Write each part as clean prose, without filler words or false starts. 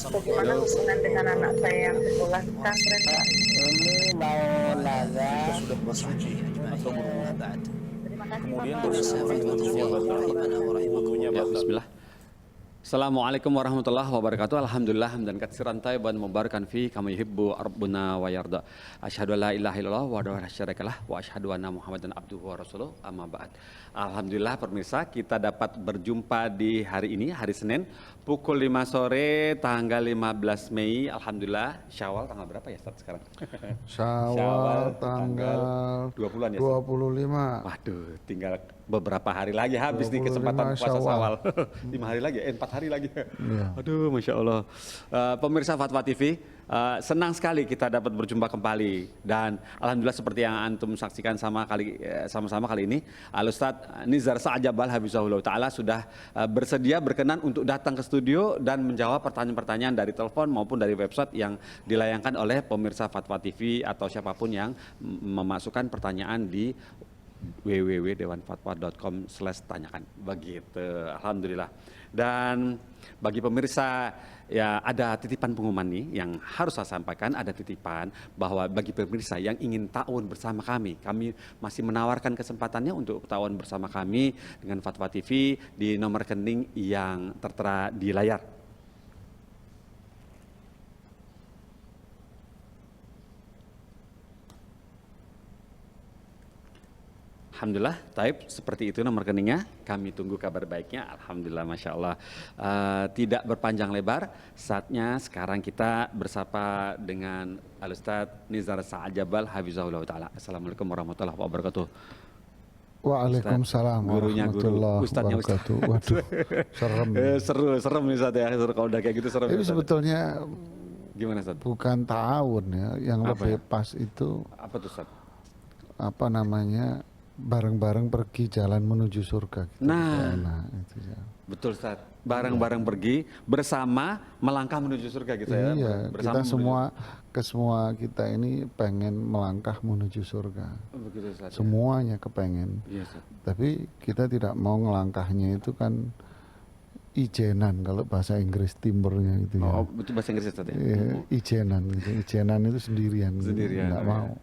Ustaz, bagaimana hubungan dengan anak saya yang sekolah di pesantren, Pak? Ini mau nanya. Kita sudah bersuci atau berwudu. Terima kasih, Kemudian Bapak. bersama Ya, bismillah. Assalamualaikum warahmatullahi wabarakatuh. Alhamdulillah hamdan katsiran thayyiban mubarakan fi kama yuhibbu rabbuna wa yarda. Asyhadu an la ilaha illallah wa la syarikalah wa asyhadu anna Muhammadan abduhu wa rasuluh. Amma ba'd. Alhamdulillah pemirsa, kita dapat berjumpa di hari ini, hari Senin, pukul 5 sore tanggal 15 Mei. Alhamdulillah, Syawal tanggal berapa ya Ustaz sekarang? Syawal tanggal 20-an ya. 25. Waduh, tinggal beberapa hari lagi habis nih kesempatan puasa Syawal. 5 hari lagi, 4 hari lagi. Iya. Aduh, Masya Allah. Pemirsa Fatwa TV, senang sekali kita dapat berjumpa kembali. Dan Alhamdulillah seperti yang Antum saksikan sama-sama kali ini, Al-Ustadz Nizar Sa'ajabal Habibullah Ta'ala sudah bersedia berkenan untuk datang ke studio dan menjawab pertanyaan-pertanyaan dari telepon maupun dari website yang dilayangkan oleh pemirsa Fatwa TV atau siapapun yang memasukkan pertanyaan di www.dewanfatwa.com/tanyakan begitu. Alhamdulillah. Dan bagi pemirsa ya ada titipan pengumuman nih yang harus saya sampaikan. Ada titipan bahwa bagi pemirsa yang ingin ta'awun bersama kami masih menawarkan kesempatannya untuk ta'awun bersama kami dengan Fatwa TV di nomor rekening yang tertera di layar. Alhamdulillah, taib seperti itu nomor rekeningnya. Kami tunggu kabar baiknya. Alhamdulillah, masya Allah. Tidak berpanjang lebar. Saatnya sekarang kita bersapa dengan Al-Ustadz Nizar Sa'ajabal Hafizahullah Ta'ala. Assalamualaikum warahmatullahi wabarakatuh. Waalaikumsalam Gurunya guru, warahmatullahi ustadznya ustadz. wabarakatuh. Waduh, serem. Serem nih Ustadz ya. Kalau udah kayak gitu serem. Tapi Ustadz. sebetulnya Gimana Ustadz? bukan ta'awun ya, yang Apa lebih ya? pas itu Apa tuh Ustadz? apa namanya, bareng-bareng pergi jalan menuju surga. Gitu. Nah. Itu ya. Betul Ustadz. Bareng-bareng pergi bersama melangkah menuju surga gitu ya. Iya, Bersama kita semua kita ini pengen melangkah menuju surga. Begitu Ustadz. Semuanya kepengen. Iya Ustadz. Tapi kita tidak mau ngelangkahnya itu kan ijenan kalau bahasa Inggris timurnya gitu ya. Oh, itu bahasa Inggris Ustadz ya? Iya, ijenan gitu. Ijenan itu sendirian. Sendirian, Nggak ya. mau.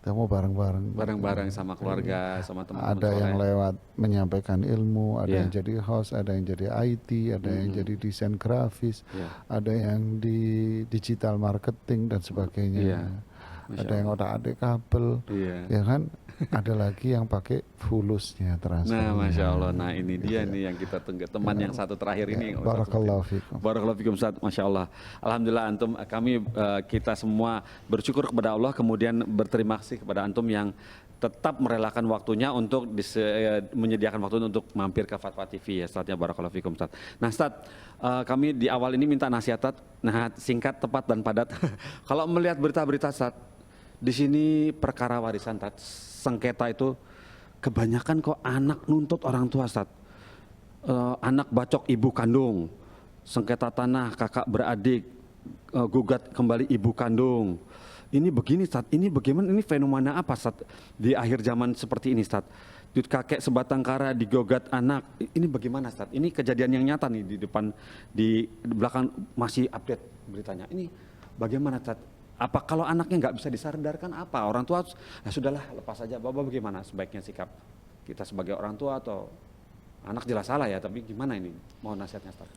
Kita mau bareng-bareng. Bareng-bareng sama keluarga, sama teman-teman Ada yang soleh. lewat menyampaikan ilmu, ada Iya. yang jadi host, ada yang jadi IT, ada yang jadi desain grafis, Iya. ada yang di digital marketing dan sebagainya. Iya. Masya Ada yang otak-atik kabel, Iya. ya kan? Ada lagi yang pakai fulusnya transfer. Nah, Masya Allah. Nah, ini dia nih yang kita tunggu. Teman yang satu terakhir ini. Ustadz. Barakallahu fikum. Barakallahu fikum Ustadz. Masya Allah. Alhamdulillah antum, kita semua bersyukur kepada Allah, kemudian berterima kasih kepada antum yang tetap merelakan waktunya untuk menyediakan waktu untuk mampir ke Fatwa TV ya Ustadznya. Barakallahu fikum Ustadz. Nah Ustadz, kami di awal ini minta nasihat Ustadz. Nah, singkat, tepat dan padat. Kalau melihat berita-berita Ustadz, di sini perkara warisan Ustadz, sengketa itu kebanyakan kok anak nuntut orang tua Ustadz. Anak bacok ibu kandung, sengketa tanah kakak beradik, gugat kembali ibu kandung. Ini begini Ustadz, ini bagaimana, ini fenomena apa Ustadz di akhir zaman seperti ini Ustadz? Kakek sebatang kara digogat anak, ini bagaimana Ustadz? Ini kejadian yang nyata nih di belakang masih update beritanya. Ini bagaimana Ustadz? Apa kalau anaknya nggak bisa disadarkan apa? Orang tua ya sudahlah lepas saja. Bapak bagaimana sebaiknya sikap kita sebagai orang tua atau anak jelas salah ya, tapi gimana ini? Mohon nasihatnya Ustaz.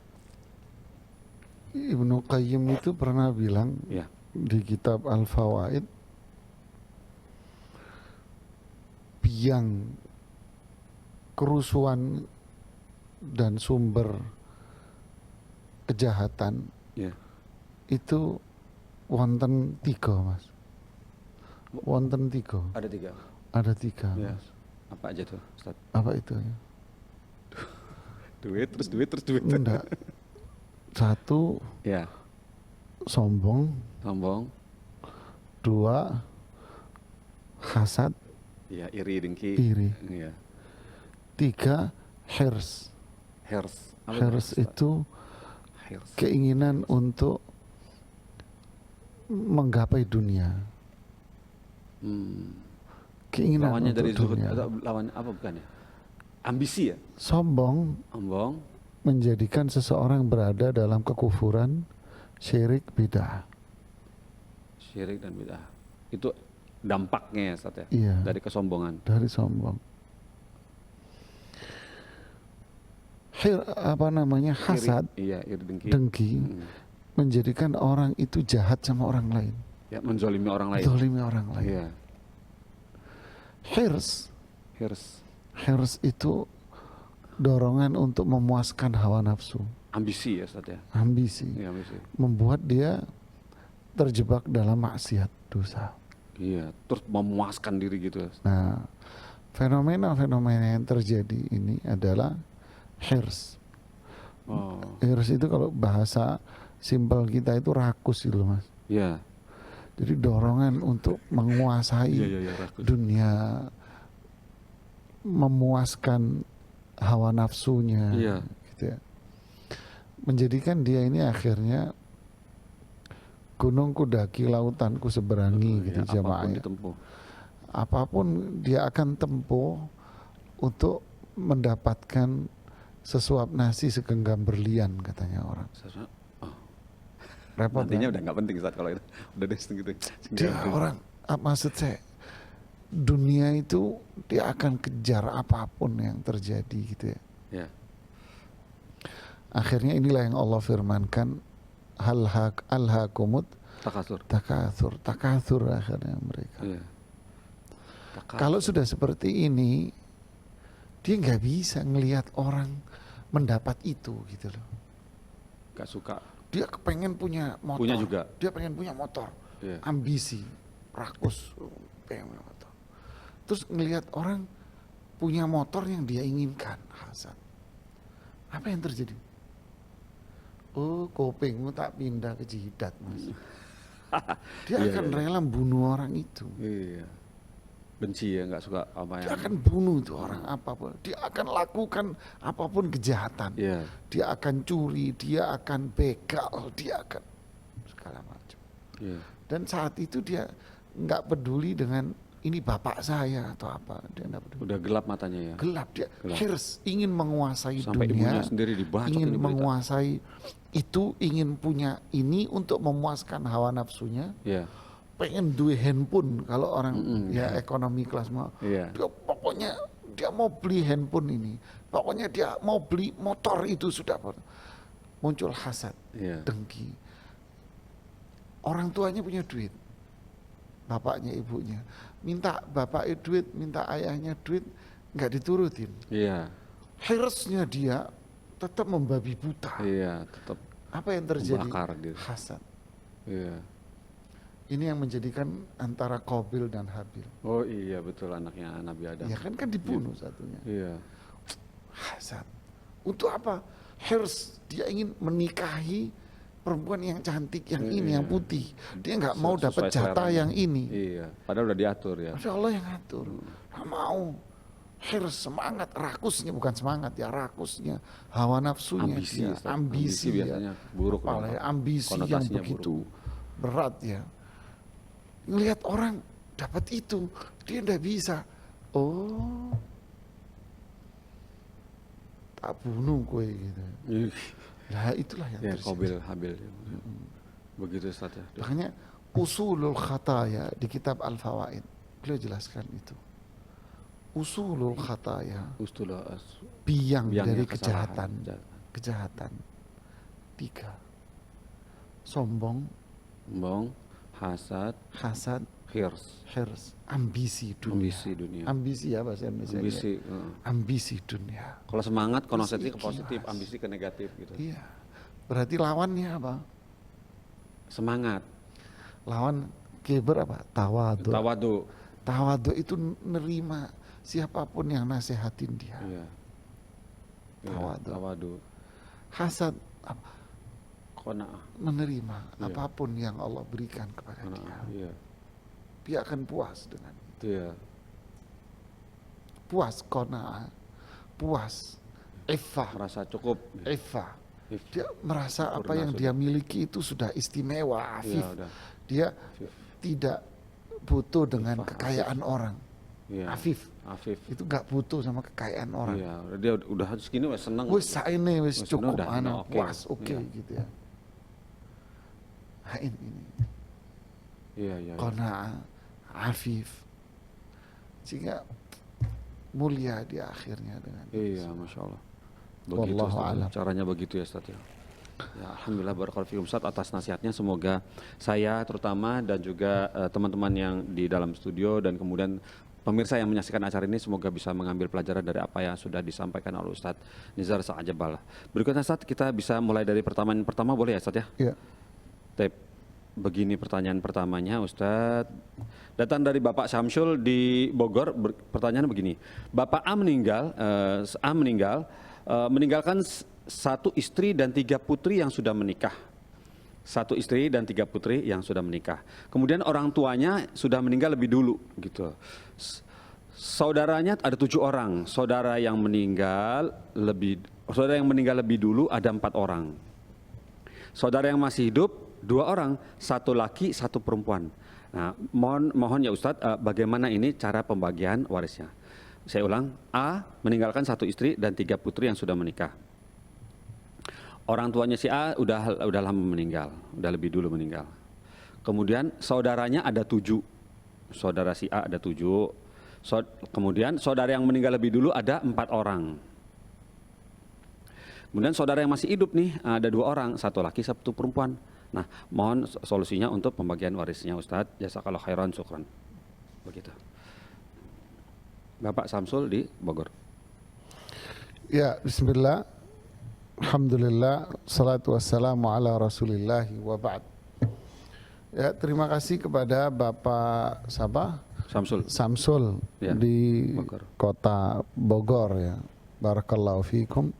Ibnu Qayyim itu pernah bilang Ya. di kitab Al-Fawaid, biang kerusuhan dan sumber kejahatan Ya. itu wonten 3 Mas. Wonten 3. Ada 3. Ada 3 Ya. Mas. Apa aja tuh Ustaz? Apa itu ya? Duit terus duit. Enggak. 1, Ya. sombong. Sombong. 2, hasad, Ya, iri dengki. iri. Iya. 3, hirs. Hirs. Apa Hirs itu hirs. keinginan untuk menggapai dunia. Keinginan Lawannya untuk dari zuhud dunia. atau lawan apa bukan ya? Ambisi ya? Sombong Sombong. menjadikan seseorang berada dalam kekufuran syirik, bid'ah. Syirik dan bid'ah. Itu dampaknya ya Ustaz ya? Iya. Dari kesombongan. Dari sombong. Hasad, Iri, iya, iri dengki. dengki, menjadikan orang itu jahat sama orang lain, Ya, menzolimi orang lain. zalimi orang lain. Iya. Hirs Hirs, itu dorongan untuk memuaskan hawa nafsu, ambisi ya Ustaz ya? ambisi, Iya, ambisi. membuat dia terjebak dalam maksiat, dosa. Iya, terus memuaskan diri gitu. Nah, fenomena-fenomena yang terjadi ini adalah hirs. Oh, Hirs itu kalau bahasa simpel kita itu rakus gitu Mas. iya. Jadi dorongan untuk menguasai Iya, rakus. dunia, memuaskan hawa nafsunya, Iya. gitu ya. Menjadikan dia ini akhirnya gunungku daki, lautanku seberangi, gitu Ya, apapun jamaahnya. ditempuh. Apapun dia akan tempuh untuk mendapatkan sesuap nasi segenggam berlian, katanya orang. Repot Nantinya kan? udah nggak penting Ustaz kalau itu. Udah deh gitu. Dia orang, maksud saya, dunia itu dia akan kejar apapun yang terjadi gitu ya. Ya. Akhirnya inilah yang Allah firmankan, alhaakumut takatsur akhirnya mereka. Iya. Kalau sudah seperti ini, dia nggak bisa ngelihat orang mendapat itu gitu loh. Gak suka. Dia kepengen punya motor. Punya juga. Dia pengen punya motor. Iya. Ambisi, rakus, pengen punya motor. Terus ngelihat orang punya motor yang dia inginkan, hasad. Apa yang terjadi? Oh, kupingmu tak pindah ke jidat, Mas. Dia Iya, akan iya. rela bunuh orang itu. Iya. Benci ya, nggak suka apa Dia yang. akan bunuh itu orang apapun. Dia akan lakukan apapun kejahatan. Iya. Dia akan curi, dia akan begal, dia akan segala macam. Iya. Dan saat itu dia nggak peduli dengan ini bapak saya atau apa. Dia nggak peduli. Udah gelap matanya ya. Gelap dia, Gelap. hirs, ingin menguasai Sampai dunia, ibunya sendiri dibacok ingin ini berita. menguasai itu, ingin punya ini untuk memuaskan hawa nafsunya. Iya. Pengen duit handphone kalau orang ya ekonomi kelas mau. Iya. Dia pokoknya dia mau beli handphone ini. Pokoknya dia mau beli motor itu sudah. Muncul hasad, Iya. dengki. Orang tuanya punya duit. Bapaknya, ibunya. Minta bapaknya duit, minta ayahnya duit, nggak diturutin. Iya. Hirsnya dia tetap membabi buta. Iya. Tetap. Apa yang terjadi? Membakar dia. Hasad. Iya. Ini yang menjadikan antara Qabil dan Habil. Oh iya betul, anaknya Nabi Adam. Ya kan dibunuh satunya. Iya. Hasad. Untuk apa? Hirs, dia ingin menikahi perempuan yang cantik, yang ini, yang putih. Dia nggak mau dapat Sesuai jatah seleranya. yang ini. Iya. Padahal udah diatur ya. Masya Allah yang ngatur. Nggak mau. Hirs, semangat, rakusnya, bukan semangat ya, rakusnya, hawa nafsunya, Ambisi, dia, Ustaz. ambisi ya. biasanya buruk. Apalagi ambisi yang Konotasinya begitu buruk. berat ya. Ngelihat orang dapat itu, dia ndak bisa. Oh, tak bunuh kue gitu. Iya. Nah itulah yang Ya, terjadi. Qabil, Habil. Begitu Ustaz ya. Makanya usulul khataya di kitab Al-Fawaid, beliau jelaskan itu. Usulul khataya, Ustulah biang biangnya dari kesalahan. kejahatan. 3. Sombong, Sombong, hasad, hasad, hirs, hirs, ambisi dunia. ambisi dunia. Ambisi ya bahasa Indonesia. Ambisi. Ambisi dunia. Kalau semangat konotasinya ke Terus positif, ikhlas. ambisi ke negatif gitu. Iya. Berarti lawannya apa? Semangat, Lawan kiber apa? Tawadu. tawadu. Tawadu itu nerima siapapun yang nasehatin dia. Iya. Iya, Tawadu. Tawadu. Hasad apa? Qanaah. Menerima Iya. apapun yang Allah berikan kepada dia. Qanaah. Iya. Dia akan puas dengan itu. Iya. Puas qanaah. Puas. Iffah. Merasa cukup. Iffah. If- Dia merasa apa Sempurna yang sudah. dia miliki itu sudah istimewa, Iya, afif. udah. Dia Afif. tidak butuh dengan Afif. kekayaan orang. Iya. Afif. Afif. Itu gak butuh sama kekayaan orang. Iya, dia udah segini wes seneng. Wes saene wes Wes cukup udah, ana oke. puas oke Iya. gitu ya. bain ini. Iya, iya. Qana'ah, afif. Sehingga mulia di akhirnya dengan Iya, Masya Allah. Begitu, Wallahu Ustaz. a'lam. Caranya begitu ya, Ustaz ya. Ya, alhamdulillah barakallahu fikum Ustaz atas nasihatnya. Semoga saya terutama dan juga teman-teman yang di dalam studio dan kemudian pemirsa yang menyaksikan acara ini semoga bisa mengambil pelajaran dari apa yang sudah disampaikan oleh Ustaz Nizar Sa'ajabal. Berikutnya Ustaz, kita bisa mulai dari pertanyaan pertama boleh ya Ustaz ya? Iya. Begini pertanyaan pertamanya Ustadz, datang dari Bapak Syamsul di Bogor. Pertanyaan begini, Bapak A meninggalkan satu istri dan 3 putri yang sudah menikah. Satu istri dan 3 putri yang sudah menikah. Kemudian orang tuanya sudah meninggal lebih dulu, gitu. Saudaranya ada 7 orang. Saudara yang meninggal lebih dulu ada 4 orang. Saudara yang masih hidup 2 orang, 1 laki, 1 perempuan. Nah, mohon ya Ustadz, bagaimana ini cara pembagian warisnya? Saya ulang, A meninggalkan 1 istri dan 3 putri yang sudah menikah. Orang tuanya si A udah lama meninggal, udah lebih dulu meninggal. Kemudian saudaranya ada 7, saudara si A ada 7. Kemudian saudara yang meninggal lebih dulu ada 4 orang. Kemudian saudara yang masih hidup nih ada 2 orang, 1 laki, 1 perempuan. Nah, mohon solusinya untuk pembagian warisnya Ustadz. Jazakallahu khairan, syukran. Begitu. Bapak Samsul di Bogor. Ya, bismillah. Alhamdulillah, salatu wassalamu ala rasulillah wa ba'd. Ya, terima kasih kepada Bapak Samsul Ya, di Bogor. kota Bogor ya. Barakallahu fikum.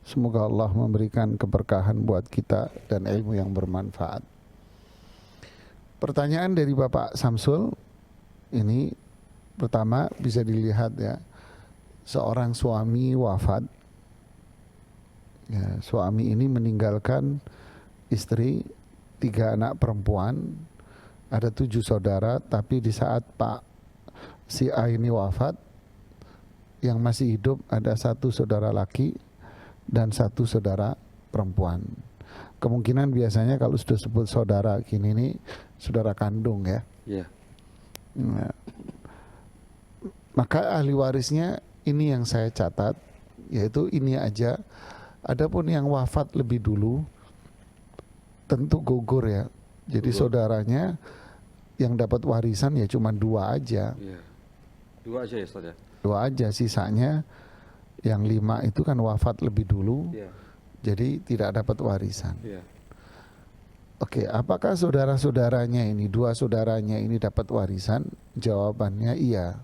Semoga Allah memberikan keberkahan buat kita dan ilmu yang bermanfaat. Pertanyaan dari Bapak Samsul ini pertama bisa dilihat ya, seorang suami wafat. Ya, suami ini meninggalkan istri, 3 anak perempuan, ada 7 saudara, tapi di saat Pak si A ini wafat, yang masih hidup ada 1 saudara laki dan 1 saudara perempuan. Kemungkinan biasanya kalau sudah sebut saudara gini nih saudara kandung ya. Iya. Nah, maka ahli warisnya ini yang saya catat, yaitu ini aja. Adapun yang wafat lebih dulu tentu gugur ya. Jadi Gugur. saudaranya yang dapat warisan ya cuma 2 aja. Iya. 2 aja ya Ustaz ya? 2 aja, sisanya yang 5 itu kan wafat lebih dulu. Iya. Jadi tidak dapat warisan. Iya. Oke, apakah saudara-saudaranya ini, 2 saudaranya ini dapat warisan? Jawabannya iya.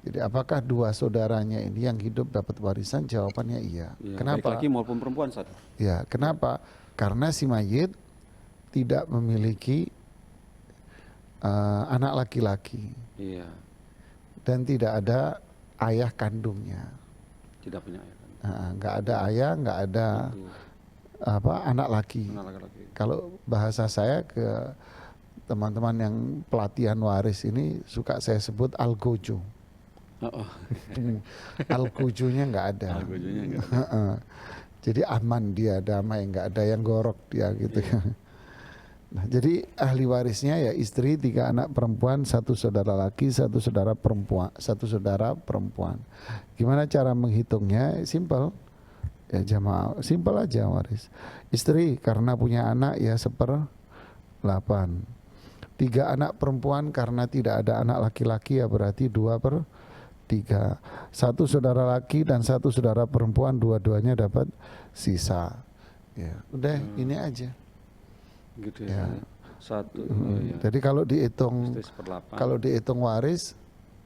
Jadi apakah 2 saudaranya ini yang hidup dapat warisan? Jawabannya iya. Iya. Kenapa? Baik laki maupun perempuan Ustaz. Ya, kenapa? Karena si mayit tidak memiliki anak laki-laki Iya. dan tidak ada ayah kandungnya. Tidak punya ayah kan. Nggak ada ayah, nggak ada anak laki. Anak laki-laki. Kalau bahasa saya ke teman-teman yang pelatihan waris ini suka saya sebut algojo. Algojonya nggak ada. Algojonya nggak ada. Jadi aman dia, damai, nggak ada yang gorok dia gitu. Nah, jadi ahli warisnya ya istri, 3 anak perempuan, 1 saudara laki, 1 saudara perempuan, 1 saudara perempuan. Gimana cara menghitungnya? Simple. Ya jamaah, simple aja waris. Istri karena punya anak ya 1/8. 3 anak perempuan karena tidak ada anak laki-laki ya berarti 2/3. 1 saudara laki dan 1 saudara perempuan, dua-duanya dapat sisa. Ya, udah ini aja. Gitu Ya. ya. 1. Iya. Jadi kalau dihitung Istri 1/8. kalau dihitung waris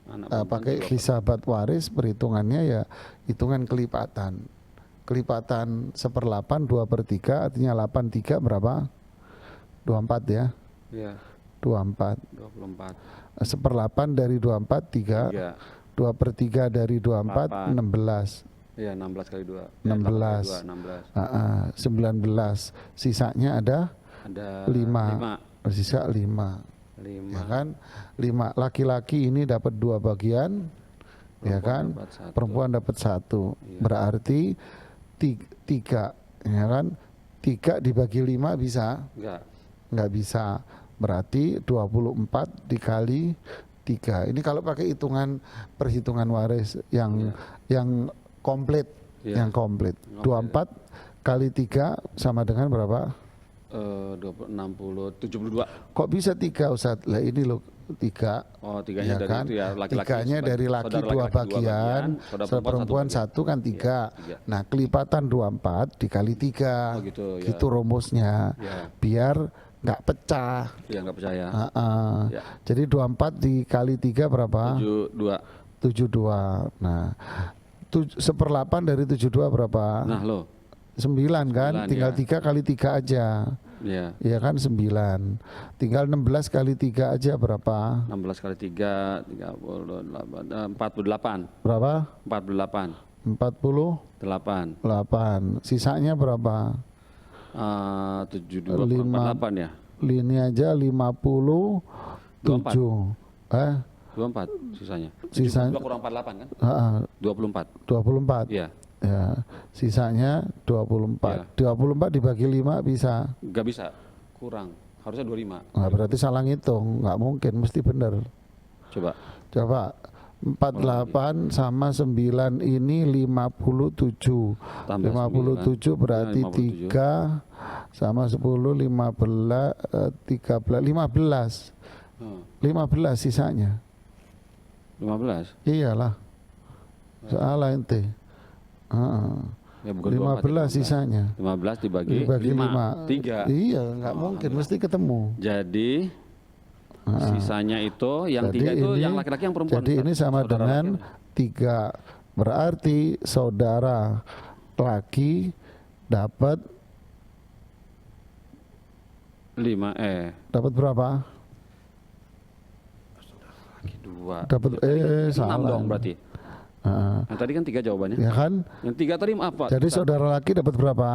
Anak perempuan pakai 2/8. hisabat waris, perhitungannya ya hitungan kelipatan. Kelipatan 1/8 2/3 artinya 83 berapa? 24 ya. Iya. 24. 24. 1/8 dari 24 3. 2/3 dari 24 8. 16. Iya, 16 kali 2. 16. 19. Sisanya ada Ada 5. Sisa 5. 5. Ya kan? 5 laki-laki ini dapat 2 bagian. Ya kan? dapat 1. Perempuan dapat 1. Iya. Berarti 3 ya kan? 3 dibagi 5 bisa? Enggak. Nggak bisa. Berarti 24 dikali 3. Ini kalau pakai perhitungan waris yang komplit, Iya. yang komplit. 24 kali 3 sama dengan berapa? 20, 60, 72. Kok bisa 3 Ustadz? Lah ini loh 3. Oh, tiganya Ya dari kan? itu ya, laki-laki. Tiganya dari laki saudara 2 laki-laki bagian, saudara perempuan satu 1 kan 3. Iya, tiga. Nah, kelipatan 24 dikali 3. Oh, gitu, ya. Gitu rumusnya. Ya. Biar nggak pecah. Iya, nggak percaya. Ya. Jadi 24 dikali 3 berapa? 72. 72. Nah, 1/8 dari 72 berapa? Nah, lo. 9 kan? 9, Tinggal ya. 3 kali 3 aja. Iya. Iya kan 9. Tinggal 16 kali 3 aja berapa? 16 kali 3, 38, 48. Berapa? 48. 48. 8. Sisanya berapa? 72, 5. 48 ya? Ini aja 57. 24 sisanya. Sisanya- 72 kurang 48 kan? 24. 24. Iya. Ya, sisanya 24. 24 dibagi 5 bisa. Nggak bisa. Kurang. Harusnya 25. Nah, berarti salah ngitung, nggak mungkin, mesti benar. Coba. Coba 48 sama 9 ini 57. Tambah 57 berarti 57. 3 sama 10 15 13 15. Oh, 15 sisanya. 15. Iyalah. Salah ente. Ya, bukan 15 sisanya. 15 dibagi, Dibagi 5. 3. Iya, nggak mungkin, mesti ketemu. Jadi sisanya itu yang Jadi 3 itu ini- yang laki-laki yang perempuan. Jadi ini sama Saudara dengan laki. 3. Berarti saudara laki dapat 5 dapat berapa? laki 2. Dapat 6 salah. dong berarti. Nah, Nah, tadi kan 3 jawabannya. ya kan? Yang 3 tadi apa? Jadi saudara laki dapat berapa?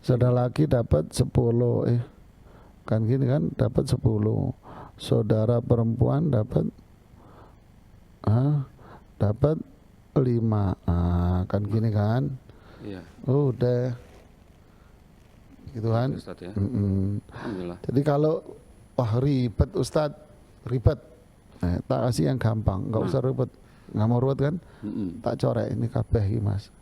Saudara laki dapat 10. Kan gini kan, dapat 10. Saudara perempuan dapat dapat 5. Kan gini kan? Iya. Udah. Gitu kan? Ustaz ya. Alhamdulillah. Jadi kalau wah ribet Ustadz, ribet. Tak kasih yang gampang, nggak usah ribet. Nggak mau ribet kan? Tak corek ini kabeh iki, Mas.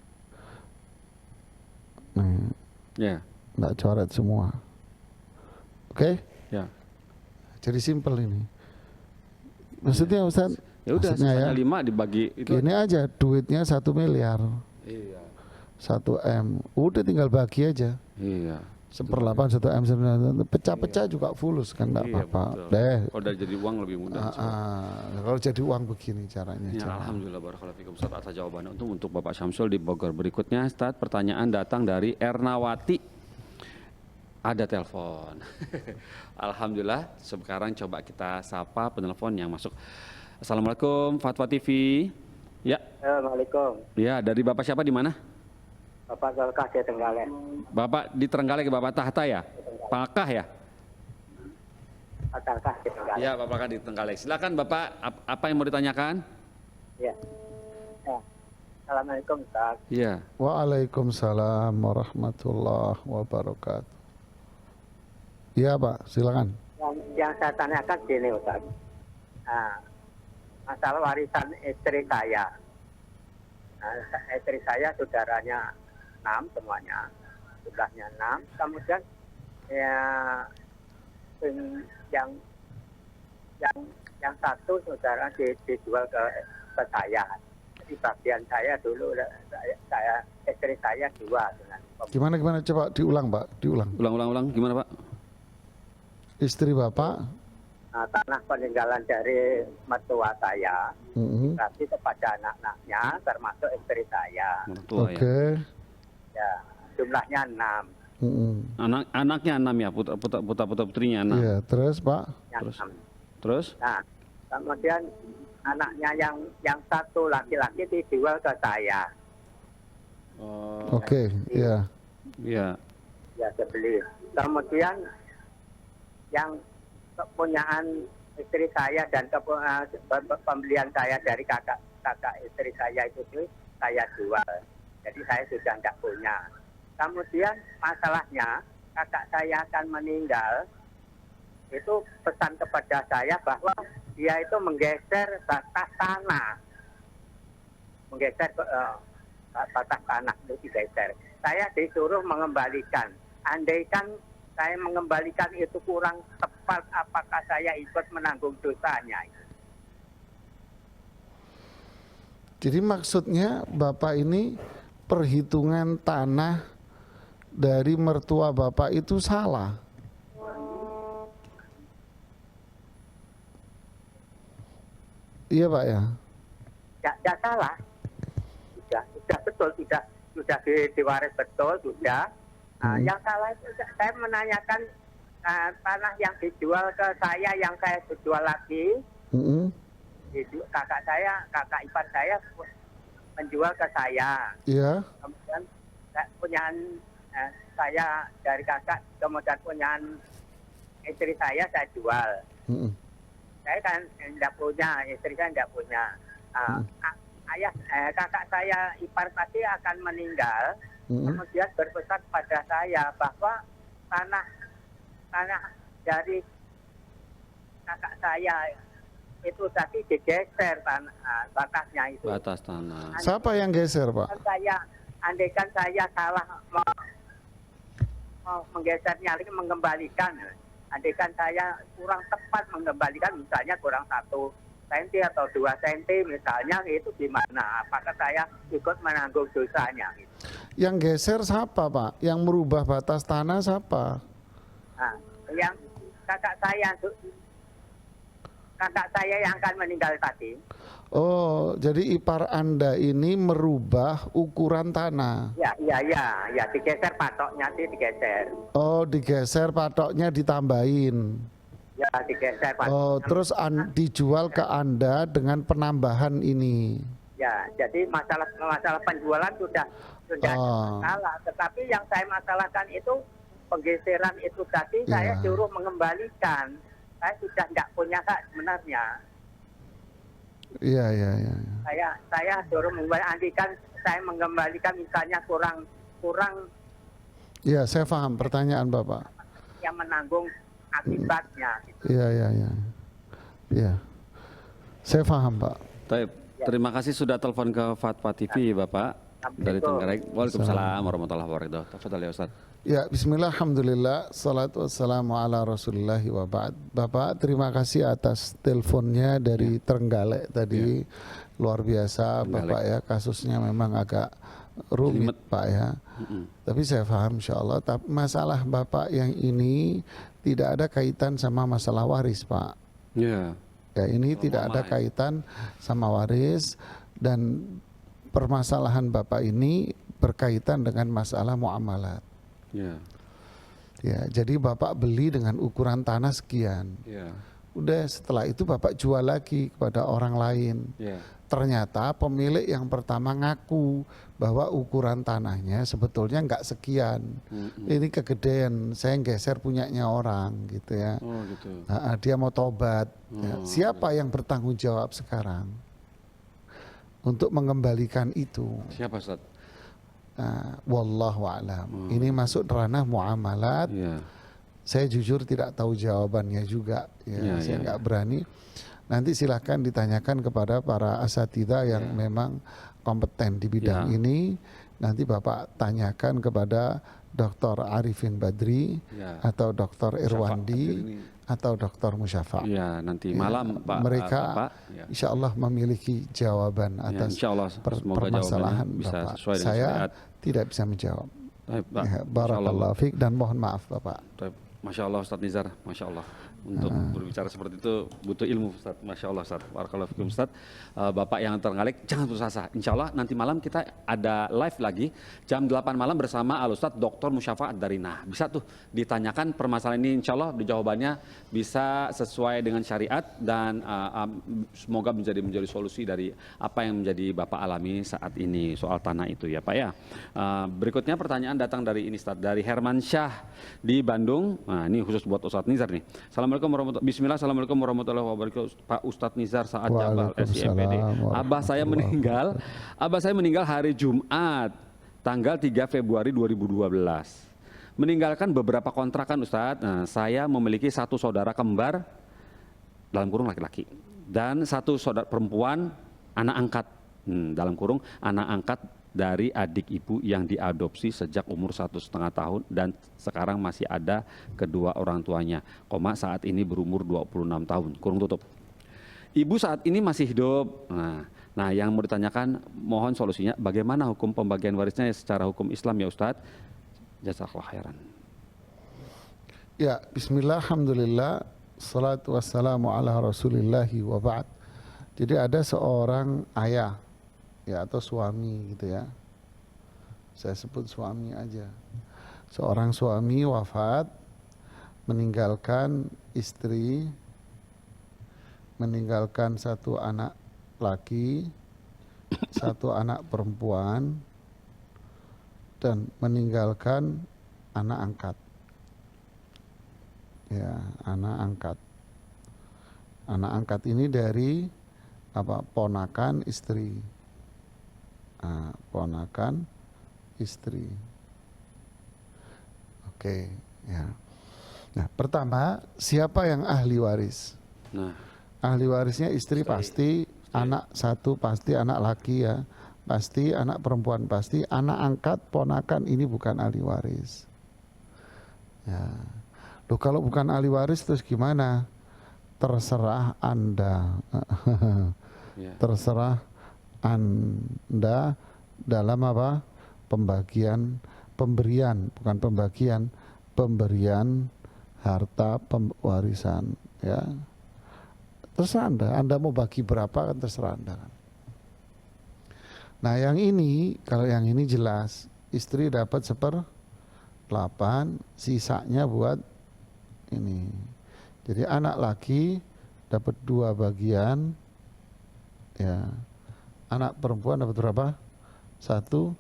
Ya. Nggak coret semua. Oke? Ya. Jadi simpel ini. Maksudnya Ustadz, Ya udah, maksudnya sisanya 5 dibagi itu. gini aja, duitnya 1 miliar, Iya. 1 M. Udah tinggal bagi aja. Iya. 1/8 1 M, pecah-pecah juga fulus kan nggak Iya, apa-apa. betul. Deh. Kalau udah jadi uang lebih mudah. Kalau jadi uang begini caranya. Ya, cara. alhamdulillah barakallahu fikum Ustaz atas jawabannya. Untuk Bapak Syamsul di Bogor. Berikutnya Ustaz, pertanyaan datang dari Ernawati. Ada telepon. Alhamdulillah, sekarang coba kita sapa penelpon yang masuk. Assalamualaikum Fatwa TV. Ya. Assalamualaikum. Ya, dari Bapak siapa di mana? Bapak Zalkah di Trenggalek. Bapak di Trenggalek, Bapak Tahta ya? Palkah ya? Zalkah di Trenggalek. Ya, Bapak kan di Trenggalek. Silakan Bapak, apa yang mau ditanyakan? Ya. Assalamualaikum Ustaz. Iya. Waalaikumsalam warahmatullahi wabarakatuh. Iya Pak, silakan. Yang saya tanyakan gini Ustaz. Nah, masalah warisan istri saya. Nah, istri saya saudaranya 6 semuanya, jumlahnya 6. Kemudian ya yang satu saudara dijual ke saya. Jadi bagian saya dulu saya istri saya 2 dengan Gimana coba diulang Pak, diulang. Ulang gimana Pak? Istri Bapak, tanah peninggalan dari mertua saya. mm-mm. Berarti kepada anak-anaknya termasuk istri saya. Mertua ya. Oke, Ya, jumlahnya 6. mm-mm. Anaknya 6 ya, putra putrinya 6. Iya, terus Pak, Terus? 6. Terus? Nah, kemudian anaknya yang satu laki-laki dijual ke saya. Oh, oke, iya. iya. Ya, dibeli. Kemudian yang kepunyaan istri saya dan pembelian saya dari kakak istri saya itu saya jual. Jadi saya sudah tidak punya. Kemudian masalahnya kakak saya akan meninggal, itu pesan kepada saya bahwa dia itu menggeser batas tanah. Menggeser batas tanah itu digeser. Saya disuruh mengembalikan. Andaikan saya mengembalikan itu kurang tepat, apakah saya ikut menanggung dosanya? Jadi maksudnya Bapak ini perhitungan tanah dari mertua Bapak itu salah. Iya Pak ya? Tidak salah. Sudah betul, sudah diwaris betul, sudah. Yang salah itu saya menanyakan tanah yang dijual ke saya, yang saya jual lagi. Kakak ipar saya menjual ke saya. Iya. Kemudian punyaan saya dari kakak, kemudian punyaan istri saya jual. Saya kan tidak punya, istri saya tidak punya. Kakak saya ipar tadi akan meninggal, kemudian berpesan pada saya bahwa tanah dari kakak saya itu tadi digeser batasnya itu. Batas tanah. Siapa yang geser Pak? Andaikan saya salah mau menggesernya lagi, mengembalikan. Andaikan saya kurang tepat mengembalikan, misalnya kurang 1 senti atau 2 senti misalnya, itu gimana? Apakah saya ikut menanggung dosanya? Gitu. Yang geser siapa Pak? Yang merubah batas tanah siapa? Nah, yang kakak saya yang akan meninggal tadi. Oh, jadi ipar Anda ini merubah ukuran tanah? Ya, digeser patoknya sih digeser. Oh, digeser patoknya ditambahin? Ya, digeser patoknya. Oh, terus dijual ke Anda dengan penambahan ini? Ya, jadi masalah penjualan sudah salah. Tetapi yang saya masalahkan itu penggeseran itu tadi, saya suruh mengembalikan. Saya sudah tidak punya hak sebenarnya. Iya. Saya suruh mengembalikan. Andikan saya mengembalikan misalnya kurang. Iya, saya paham pertanyaan Bapak. Yang menanggung akibatnya. Gitu. Iya. Saya paham Pak. Terima kasih sudah telepon ke Fatwa TV Bapak dari Trenggalek. Waalaikumsalam warahmatullahi wabarakatuh. Tafadhal ya Ustaz. Ya, bismillah, alhamdulillah, salatu wassalamu ala rasulillahi wa ba'd. Bapak, terima kasih atas teleponnya dari Trenggalek tadi. Luar biasa Bapak ya, kasusnya memang agak rumit Pak ya. Tapi saya paham insyaallah. Tapi masalah Bapak yang ini tidak ada kaitan sama masalah waris Pak. Ya, ini tidak ada kaitan sama waris, dan permasalahan Bapak ini berkaitan dengan masalah muamalat. Ya, jadi Bapak beli dengan ukuran tanah sekian. Udah, setelah itu Bapak jual lagi kepada orang lain. Ternyata pemilik yang pertama ngaku bahwa ukuran tanahnya sebetulnya nggak sekian. Ini kegedean, saya geser punyanya orang gitu ya. Dia mau tobat. Siapa yang bertanggung jawab sekarang untuk mengembalikan itu? Siapa Ustaz? Wallahu a'lam. Ini masuk ranah muamalat. Saya jujur tidak tahu jawabannya juga. Saya nggak berani. Nanti silahkan ditanyakan kepada para asatidzah yang memang kompeten di bidang ini. Nanti Bapak tanyakan kepada Dr. Arifin Badri atau Dr. Irwandi atau Dr. Musyafa. Nanti malam Pak. Mereka insya Allah memiliki jawaban atas permasalahan Bapak. Saya tidak bisa menjawab. Barakallahu fiik, dan mohon maaf Bapak. Masya Allah Ustaz Nizar, Masya Allah. Untuk berbicara seperti itu butuh ilmu Ustaz. Masya Allah Ustaz. Barakallahu fiikum Ustaz. Bapak yang Trenggalek, jangan putus asa. Insya Allah nanti malam kita ada live lagi jam 8 malam bersama Al Ustaz Dr. Musyafa Ad-Darinah. Bisa tuh ditanyakan permasalahan ini, insya Allah jawabannya bisa sesuai dengan syariat, dan semoga menjadi solusi dari apa yang menjadi Bapak alami saat ini soal tanah itu ya Pak ya. Berikutnya pertanyaan datang dari ini Ustaz, dari Herman Syah di Bandung. Nah, ini khusus buat Ustaz Nizar nih. Bismillah, assalamualaikum warahmatullahi wabarakatuh. Pak Ustadz Nizar Saad Jabal SIMPD. Abah saya meninggal hari Jumat tanggal 3 Februari 2012. meninggalkan beberapa kontrakan Ustadz. Nah, saya memiliki satu saudara kembar dalam kurung laki-laki dan satu saudara perempuan anak angkat dalam kurung anak angkat dari adik ibu yang diadopsi sejak umur 1,5 tahun dan sekarang masih ada kedua orang tuanya, saat ini berumur 26 tahun, kurung tutup. Ibu saat ini masih hidup. Nah, yang mau ditanyakan mohon solusinya bagaimana hukum pembagian warisnya secara hukum Islam ya Ustadz? Jazakallah khairan. Ya, bismillah, alhamdulillah, salatu wassalamu ala rasulillahi wa ba'd. Jadi ada seorang ayah ya atau suami gitu ya. Saya sebut suami aja. Seorang suami wafat, meninggalkan istri, meninggalkan satu anak laki, satu anak perempuan, dan meninggalkan anak angkat. Ya, anak angkat. Anak angkat ini dari ponakan istri. Ponakan istri. Oke, ya. Nah, pertama, siapa yang ahli waris? Nah, ahli warisnya istri pasti, anak satu pasti, anak laki ya. Pasti, anak perempuan pasti, anak angkat, ponakan ini bukan ahli waris. Ya. Loh, kalau bukan ahli waris terus gimana? Terserah Anda. ya. Terserah Anda dalam apa? Pemberian, bukan pembagian, pemberian harta warisan ya. Terserah Anda mau bagi berapa kan terserah Anda kan. Nah yang ini, kalau yang ini jelas, istri dapat 1/8, sisanya buat ini. Jadi anak laki dapat 2 bagian, ya. Anak perempuan dapat berapa? 1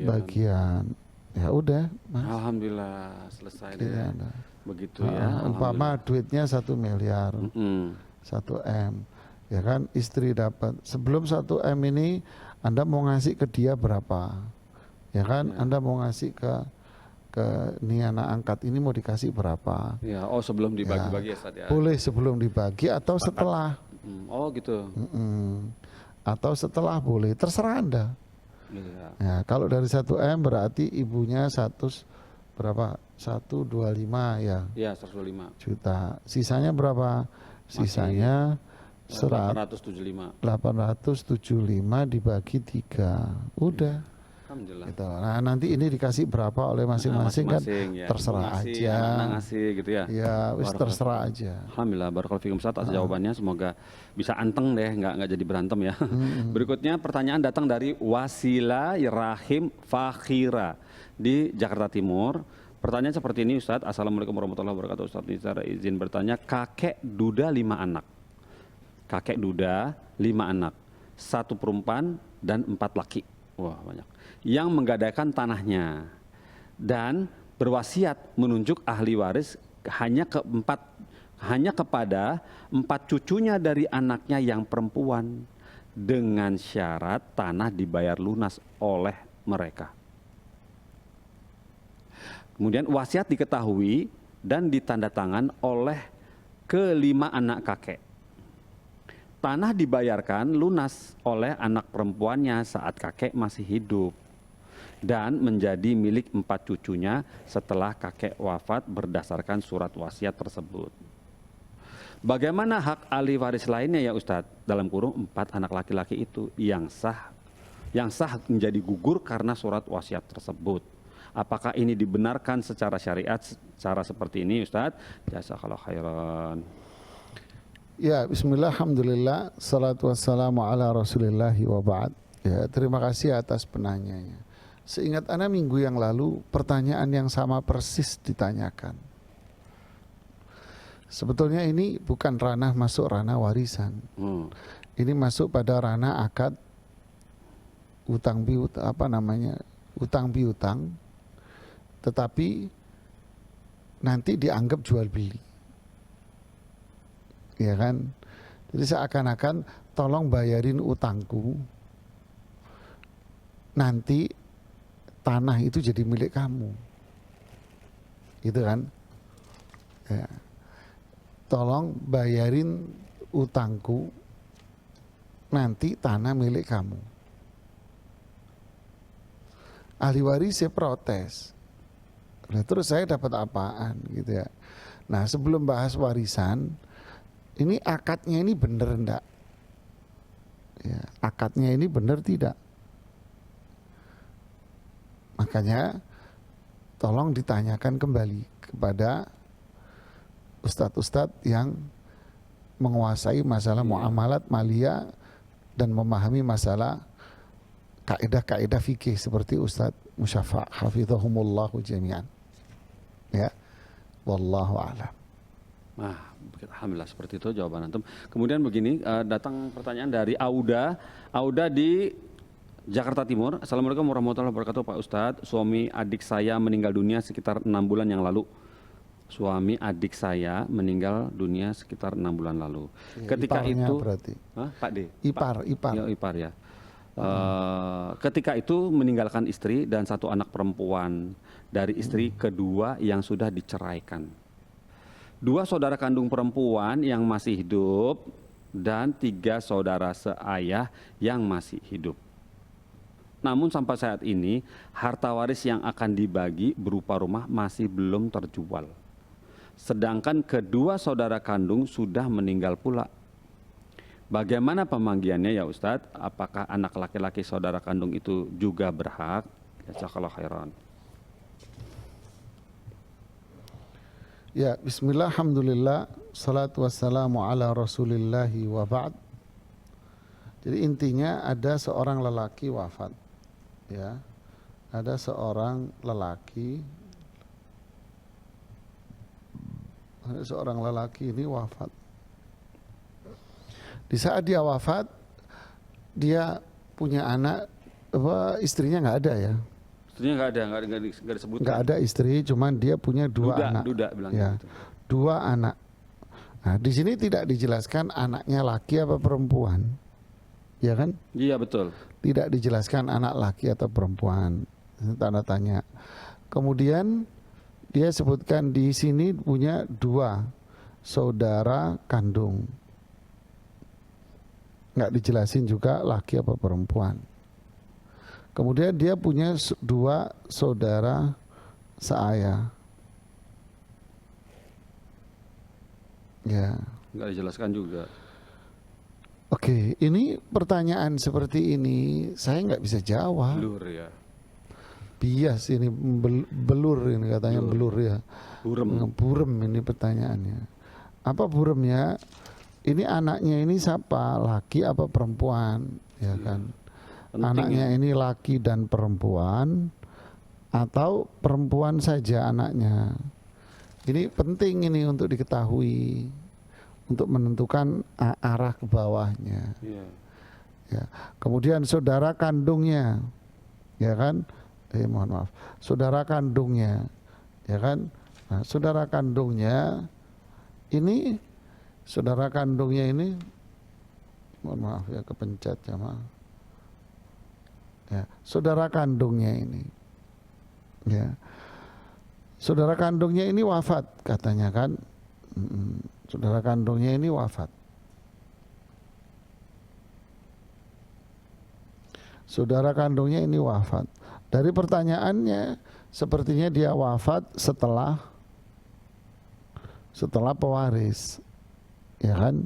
bagian. Ya udah, Mas. Alhamdulillah selesai Gitu deh. Anda. Begitu ya. Umpama duitnya 1 miliar, 1 M. Ya kan, istri dapat. Sebelum 1 M ini Anda mau ngasih ke dia berapa? Ya kan, Ya. Anda mau ngasih ke ini anak angkat ini mau dikasih berapa? Ya, sebelum dibagi-bagi ya Ustadz ya. Boleh sebelum dibagi atau setelah. Oh gitu. Atau setelah boleh, terserah Anda. Ya. Ya, kalau dari 1 M berarti ibunya 100 berapa? 125 ya. Ya, 125. Juta. Sisanya berapa? Sisanya 875. 875 dibagi 3. Udah. Alhamdulillah. Gitu. Nah, nanti ini dikasih berapa oleh masing-masing kan ya. terserah Ngasih, aja. anak ngasih gitu ya. Ya, wis Barakallah. terserah aja. Alhamdulillah, barakallahu fikum Ustaz atas jawabannya, semoga bisa anteng deh, nggak jadi berantem ya. Berikutnya pertanyaan datang dari Wasila Rahim Fakhira di Jakarta Timur. Pertanyaan seperti ini Ustaz, Assalamualaikum warahmatullahi wabarakatuh. Ustaz, ini saya izin bertanya, kakek duda 5 anak. Kakek duda 5 anak, 1 perempuan dan 4 laki. Wah banyak. Yang menggadaikan tanahnya dan berwasiat menunjuk ahli waris hanya kepada 4 cucunya dari anaknya yang perempuan dengan syarat tanah dibayar lunas oleh mereka. Kemudian wasiat diketahui dan ditandatangan oleh ke-5 anak kakek. Tanah dibayarkan lunas oleh anak perempuannya saat kakek masih hidup dan menjadi milik 4 cucunya setelah kakek wafat berdasarkan surat wasiat tersebut. Bagaimana hak ahli waris lainnya ya Ustadz? Dalam kurung 4 anak laki-laki itu yang sah menjadi gugur karena surat wasiat tersebut. Apakah ini dibenarkan secara syariat cara seperti ini Ustadz? Jazakallahu khairan. Ya, bismillah, alhamdulillah, salatu wassalamu ala rasulillahi wa ba'd. Ya, terima kasih atas penanyanya. Seingat Ana minggu yang lalu, pertanyaan yang sama persis ditanyakan. Sebetulnya ini bukan masuk ranah warisan. Ini masuk pada ranah akad utang piutang, tetapi nanti dianggap jual beli. Ya kan, jadi seakan-akan tolong bayarin utangku, nanti tanah itu jadi milik kamu. gitu kan? Ya. Tolong bayarin utangku, nanti tanah milik kamu. Ahli warisnya protes. Nah, terus saya dapat apaan gitu ya. Nah, sebelum bahas warisan, ini akadnya ini bener enggak? Ya, akadnya ini bener tidak? Makanya tolong ditanyakan kembali kepada ustadz-ustadz yang menguasai masalah muamalat maliyah dan memahami masalah kaidah-kaidah fikih seperti Ustadz Musyafa' hafizahumullahu jami'an. Ya. Wallahu a'lam. Nah, alhamdulillah seperti itu jawaban antum. Kemudian begini, datang pertanyaan dari Auda. Auda di Jakarta Timur. Assalamualaikum warahmatullahi wabarakatuh Pak Ustadz. Suami adik saya meninggal dunia sekitar 6 bulan yang lalu. Suami adik saya meninggal dunia sekitar 6 bulan lalu. Ya, Ketika iparnya itu, berarti. Pak D. Ipar. Ya, ipar ya. Ketika itu meninggalkan istri dan 1 anak perempuan dari istri kedua yang sudah diceraikan. 2 saudara kandung perempuan yang masih hidup dan 3 saudara seayah yang masih hidup. Namun sampai saat ini harta waris yang akan dibagi berupa rumah masih belum terjual. Sedangkan kedua saudara kandung sudah meninggal pula. Bagaimana pembagiannya ya Ustadz? Apakah anak laki-laki saudara kandung itu juga berhak? Jazakallahu khairan. Ya, bismillah, alhamdulillah, salatu wassalamu ala rasulillahi wa ba'd. Jadi intinya ada seorang lelaki wafat. Ya, ada seorang lelaki ini wafat. Di saat dia wafat, dia punya anak, istrinya nggak ada ya. Istrinya nggak disebutkan. Nggak ada istri, cuman dia punya 2 anak. Duda bilang ya, gitu. 2 anak. Nah, di sini tidak dijelaskan anaknya laki apa perempuan, ya kan? Iya betul. Tidak dijelaskan anak laki atau perempuan, tanda tanya. Kemudian dia sebutkan di sini punya 2 saudara kandung. Nggak dijelasin juga laki apa perempuan. Kemudian dia punya 2 saudara seayah. Ya. Nggak dijelaskan juga. Oke, ini pertanyaan seperti ini saya nggak bisa jawab. Blur ya. Bias ini, belur ini katanya, belur ya. Burem ini pertanyaannya. Apa buremnya? Ini anaknya ini siapa? Laki apa perempuan? Ya kan? Penting anaknya ini laki dan perempuan atau perempuan saja anaknya. Ini penting ini untuk diketahui, untuk menentukan arah ke bawahnya. Ya. Kemudian saudara kandungnya, ya kan? Mohon maaf, saudara kandungnya, ya kan? Nah, saudara kandungnya ini, mohon maaf ya, kepencet ya maaf. Ya, saudara kandungnya ini, ya, saudara kandungnya ini wafat katanya kan? Saudara kandungnya ini wafat. Saudara kandungnya ini wafat. Dari pertanyaannya, sepertinya dia wafat setelah pewaris, ya kan?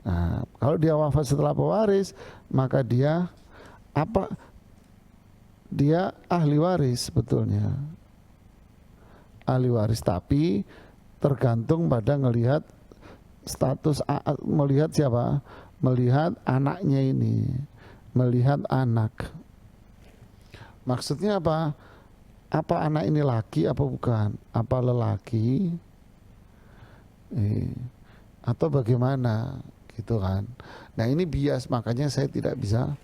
Nah, kalau dia wafat setelah pewaris, maka dia apa? Dia ahli waris sebetulnya. Ahli waris, tapi tergantung pada ngelihat status, melihat siapa? Melihat anaknya ini, melihat anak. Maksudnya apa? Apa anak ini laki apa bukan? Apa lelaki? Atau bagaimana? Gitu kan. Nah ini bias, makanya saya tidak bisa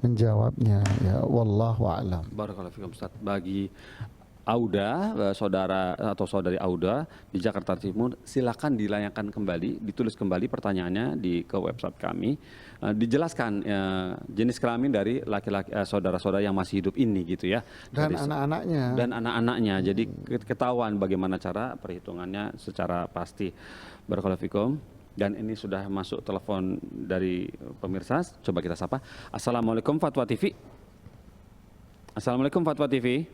menjawabnya. Ya wallahu a'lam. Barakallahu fikum Ustaz. Bagi Auda, saudara atau saudari Auda di Jakarta Timur, silakan dilayangkan kembali, ditulis kembali pertanyaannya ke website kami, dijelaskan jenis kelamin dari laki-laki saudara-saudara yang masih hidup ini gitu ya. Dan Dari- anak-anaknya. dan anak-anaknya. Jadi ketahuan bagaimana cara perhitungannya secara pasti. Barakallahu fikum. Dan ini sudah masuk telepon dari pemirsa. Coba kita sapa. Assalamualaikum Fatwa TV. Assalamualaikum Fatwa TV.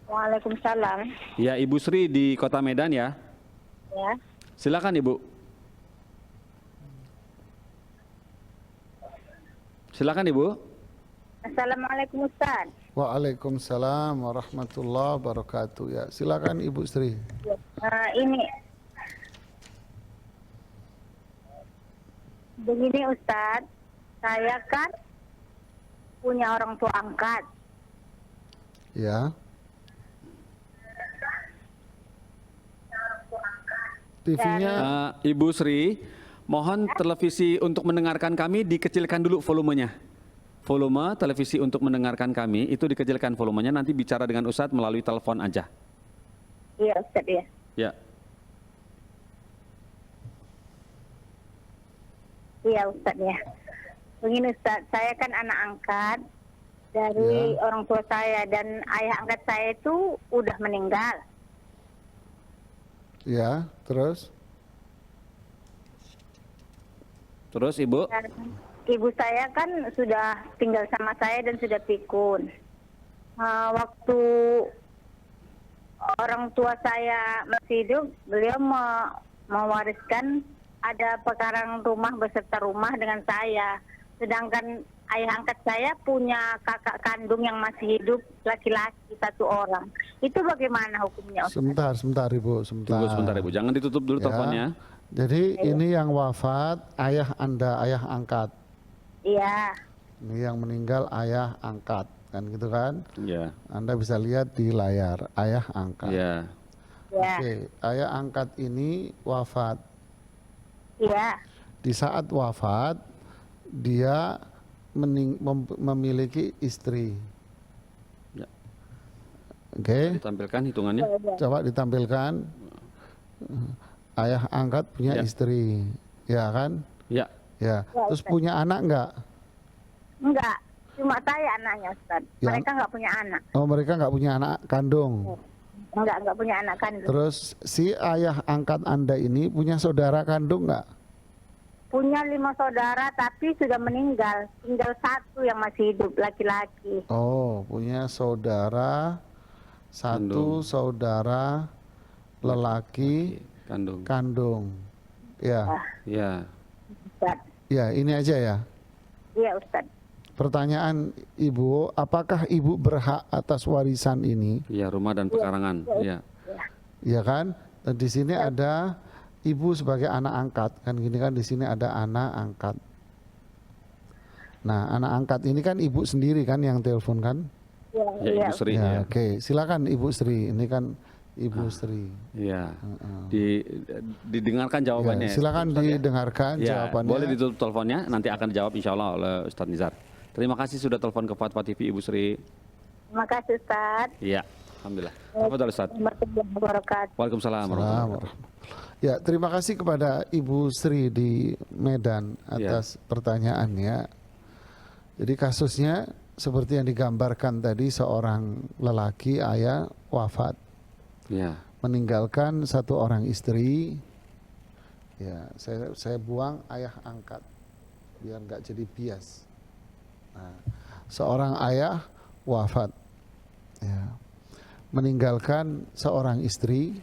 Waalaikumsalam. Ya, Ibu Sri di Kota Medan ya. Ya. Silakan Ibu. Silakan Ibu. Assalamualaikum Ustaz. Waalaikumsalam warahmatullahi wabarakatuh. Ya, silakan Ibu Sri. Ini begini Ustaz, saya kan punya orang tua angkat. Ya. TV-nya Ibu Sri, mohon televisi untuk mendengarkan kami dikecilkan dulu volumenya. Volume televisi untuk mendengarkan kami itu dikecilkan volumenya, nanti bicara dengan Ustadz melalui telepon aja. Iya Ustaz ya. Ya. Iya Ustaz ya. Begini Ustaz, saya kan anak angkat dari orang tua saya dan ayah angkat saya itu udah meninggal. ya, terus Terus Ibu? Dan ibu saya kan sudah tinggal sama saya dan sudah pikun. Waktu orang tua saya masih hidup, beliau mewariskan ada pekarangan rumah beserta rumah dengan saya. Sedangkan ayah angkat saya punya kakak kandung yang masih hidup laki-laki satu orang. Itu bagaimana hukumnya Ustaz? sebentar Ibu, sebentar. Tunggu sebentar Ibu, jangan ditutup dulu Ya. teleponnya. Jadi ini yang wafat ayah Anda, ayah angkat. Iya. Ini yang meninggal ayah angkat, kan gitu kan? Ya. Anda bisa lihat di layar ayah angkat. Ya. Ya. Oke, ayah angkat ini wafat. Iya. Di saat wafat dia memiliki istri. Ya. Oke, Ditampilkan hitungannya. coba ditampilkan. Ayah angkat punya Ya. istri, ya kan? Ya. Ya. Terus punya anak enggak? Enggak. Cuma saya anaknya Ustaz. Ya. Mereka enggak punya anak. Oh, mereka enggak punya anak kandung. Enggak punya anak kandung. Terus si ayah angkat Anda ini punya saudara kandung enggak? Punya 5 saudara tapi sudah meninggal. Tinggal satu yang masih hidup, laki-laki. Oh, punya saudara satu, saudara lelaki Kandung. kandung. Ya. Ya. Ustaz. Ya, ini aja ya. Iya Ustaz. Pertanyaan Ibu, apakah Ibu berhak atas warisan ini? Ya, rumah dan pekarangan. Ya. Ya kan? Dan di sini ada Ibu sebagai anak angkat. Kan gini kan, di sini ada anak angkat. Nah, anak angkat ini kan Ibu sendiri kan yang telepon kan? Iya, Ya, iya. Ibu Sri. Ya, Ya. oke. Silakan Ibu Sri. Ini kan Ibu Sri. Ya. Didengarkan jawabannya. Ya, silakan Ustaz, ya. didengarkan Ya, jawabannya. boleh ditutup teleponnya, nanti akan dijawab insya Allah oleh Ustadz Nizar. Terima kasih sudah telepon ke Fatwa TV Ibu Sri. Terima kasih Ustaz. Iya, Alhamdulillah. Tafadhol Ustadz. Warahmatullahi wabarakatuh. Waalaikumsalam warahmatullahi wabarakatuh. Ya, terima kasih kepada Ibu Sri di Medan atas pertanyaannya. Jadi kasusnya seperti yang digambarkan tadi, seorang lelaki ayah wafat, Ya. meninggalkan satu orang istri. Ya, saya buang ayah angkat biar nggak jadi bias. Nah, seorang ayah wafat, ya, meninggalkan seorang istri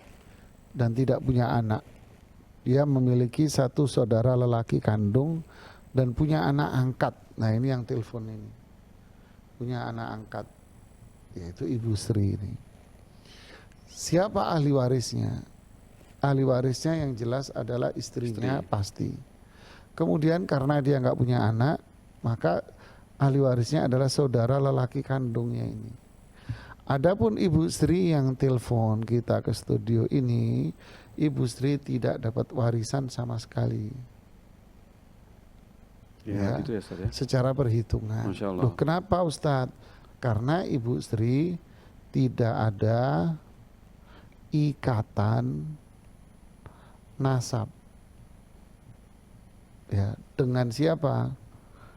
dan tidak punya anak. Dia memiliki satu saudara lelaki kandung dan punya anak angkat. Nah, ini yang telepon ini. Punya anak angkat, yaitu Ibu Sri ini. Siapa ahli warisnya? Ahli warisnya yang jelas adalah istrinya pasti. Kemudian karena dia nggak punya anak, maka ahli warisnya adalah saudara lelaki kandungnya ini. Adapun Ibu Sri yang telepon kita ke studio ini, Ibu Sri tidak dapat warisan sama sekali. Ya, gitu ya Ustadz ya. Secara perhitungan. Masya Allah. Loh, kenapa Ustadz? Karena Ibu Sri tidak ada ikatan nasab. Ya, dengan siapa?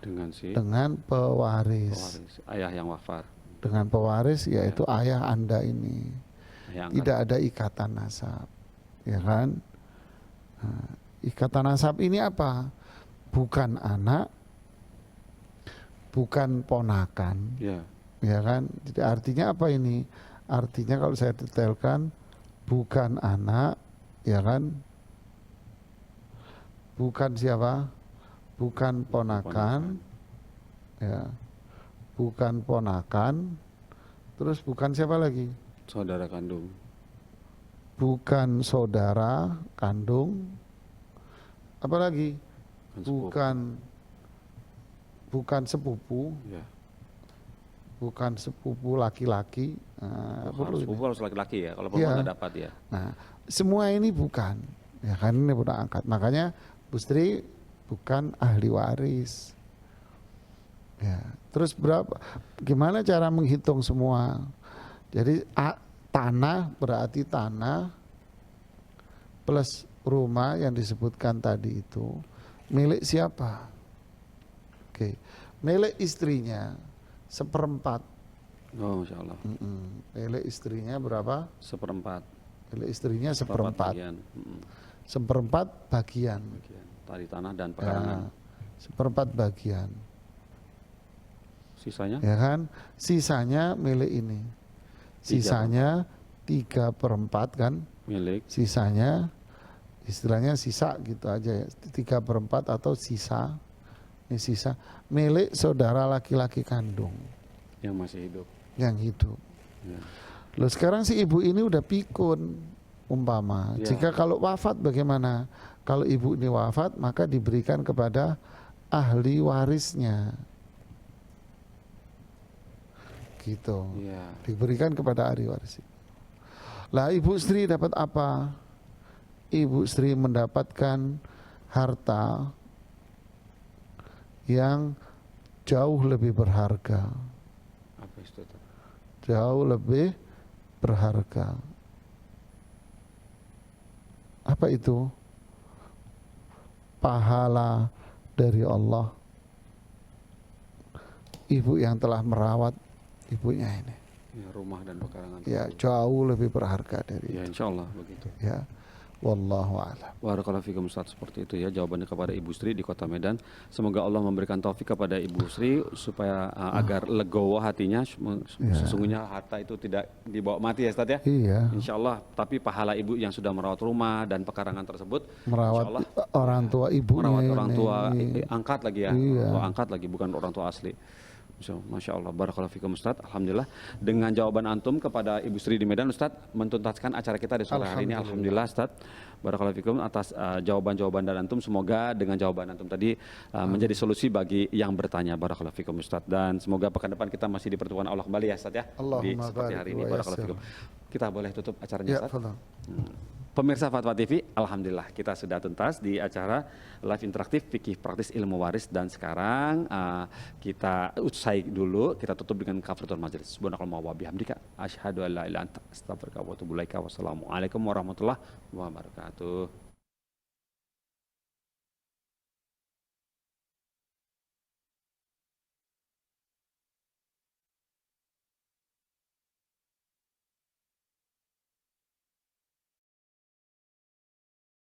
Dengan si Dengan pewaris. pewaris, ayah yang wafat. Dengan pewaris yaitu ayah Anda ini. Ayah angkat. Tidak ada ikatan nasab. Ya kan? Nah, ikatan nasab ini apa? Bukan anak, bukan ponakan. Ya, Ya kan? Jadi artinya apa ini? Artinya kalau saya detailkan, bukan anak, ya kan? Bukan siapa? Bukan ponakan, ya. Bukan ponakan, terus bukan siapa lagi? saudara kandung. Bukan saudara kandung, apa lagi? Kan sepupu. Bukan sepupu, Ya. bukan sepupu laki-laki. Nah, perlu Harus ini. sepupu harus laki-laki ya. Kalau Iya. perempuan nggak dapat ya. Nah, semua ini bukan, ya kan ini udah angkat. Makanya Bu Sri bukan ahli waris. Ya, terus berapa? Gimana cara menghitung semua? Jadi tanah berarti tanah plus rumah yang disebutkan tadi itu milik siapa? Oke, milik istrinya 1/4. Oh, Masya Allah. Milik istrinya berapa? 1/4. Milik istrinya 1/4. bagian. 1/4 bagian. Bagian. Tadi tanah dan Ya, pekarangan. 1/4 bagian. Sisanya? Ya kan? Sisanya milik ini. Sisanya 3/4 kan? Milik. Sisanya istilahnya sisa gitu aja ya. 3/4 atau sisa. Ini sisa milik saudara laki-laki kandung Yang masih hidup. yang hidup. Ya. Loh sekarang si ibu ini udah pikun umpama. Ya. Jika kalau wafat bagaimana? Kalau ibu ini wafat maka diberikan kepada ahli warisnya. Gitu. Iya. Diberikan kepada ahli waris. Lah Ibu Sri dapat apa? Ibu Sri mendapatkan harta yang jauh lebih berharga. Apa itu? Jauh lebih berharga. Apa itu? Pahala dari Allah. Ibu yang telah merawat ibunya ini. Ya, rumah dan pekarangan. Ya, jauh lebih berharga dari Ya, insya Allah begitu. ya. Wallahu a'lam. Barakallahu fikum Ustaz, seperti itu ya jawabannya kepada Ibu Sri di Kota Medan. Semoga Allah memberikan taufik kepada Ibu Sri supaya agar legowo hatinya. Sesungguhnya harta itu tidak dibawa mati ya Ustaz ya. Iya, Insya Allah. Tapi pahala ibu yang sudah merawat rumah dan pekarangan tersebut, merawat insya Allah orang tua ibunya merawat orang tua ini. angkat lagi ya, Iya. orang tua angkat lagi bukan orang tua asli. So, Masya Allah, barakallahu fikum Ustaz. Alhamdulillah dengan jawaban antum kepada Ibu Sri di Medan Ustaz mentuntaskan acara kita di sore hari ini. Alhamdulillah Ustaz, barakallahu fikum atas jawaban-jawaban dari antum. Semoga dengan jawaban antum tadi menjadi solusi bagi yang bertanya. Barakallahu fikum Ustaz. Dan semoga pekan depan kita masih dipertemukan Allah kembali ya Ustaz ya. Allahumma Seperti barik hari ini. wa Barakallahu yassir. fikum. Kita boleh tutup acaranya Ya, Ustaz. fadhal. Pemirsa Fatwa TV, alhamdulillah kita sudah tuntas di acara live interaktif fikih praktis ilmu waris dan sekarang kita usai dulu, kita tutup dengan kafaratul majelis. Subhanakallahumma wa bihamdika asyhadu an la ilaha illa anta astaghfiruka wa atubu ilaika. Wassalamualaikum warahmatullahi wabarakatuh.